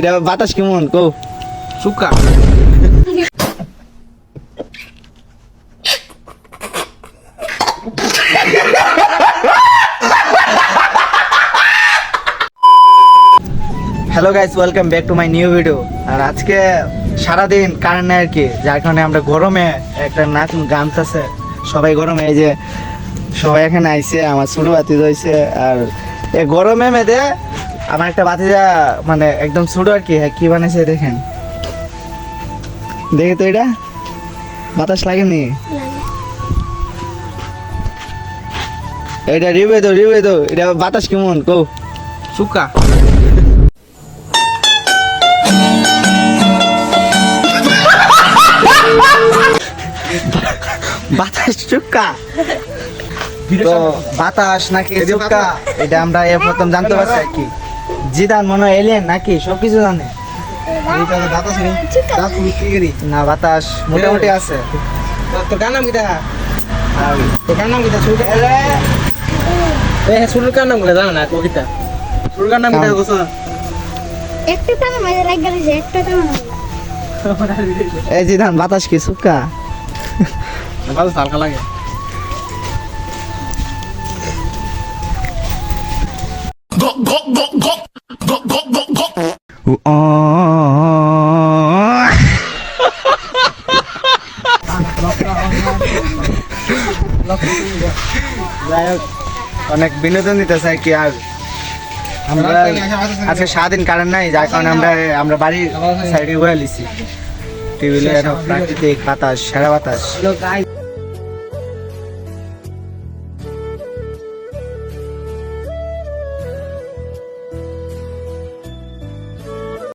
এটা বাতাস কেমন কো সুকা hello guys, welcome back to my new video. আর আজকে সারাদিন কারেন্ট নেই আর কি, যার কারণে আমরা গরমে একটা নাচ গান আছে, সবাই গরমে এই যে সবাই এখানে আইছে, আমার ছোট বাতিজা হয়েছে। আর এই গরমে মেয়েদে আমার একটা বাতিজা মানে একদম ছোট আর কি, হ্যাঁ কি বানাইছে দেখেন, দেখে তো এটা বাতাস লাগেনি, এটা রিবে তো এটা বাতাস কেমন কো সুকা বাতাস চুক্কা। তো বাতাস নাকি চুক্কা এটা আমরা এর প্রথম জানতে পারছি আর কি। জিদান মনে হয় এলিয়েন নাকি সবকিছু জানে না, বাতাস মোটামুটি আছে। তোর কার নাম কিটা তোর কার নাম কিটা শুরুর কার নাম গুলো জানো না কবিতা শুরুর কার নাম কিটা গোছ একটু টাকা মাঝে লাগ গেছে একটু টাকা এই জিদান বাতাস কি চুক্কা? ভালো হালকা লাগে অনেক বিনোদন দিতে চাই কি। আর আমরা আজকে সারাদিন কারেন্ট নাই, যার কারণে আমরা বাড়ির সাইডে ঘুরে লিছি টেবিলে প্রাকৃতিক বাতাস, সেরা বাতাস।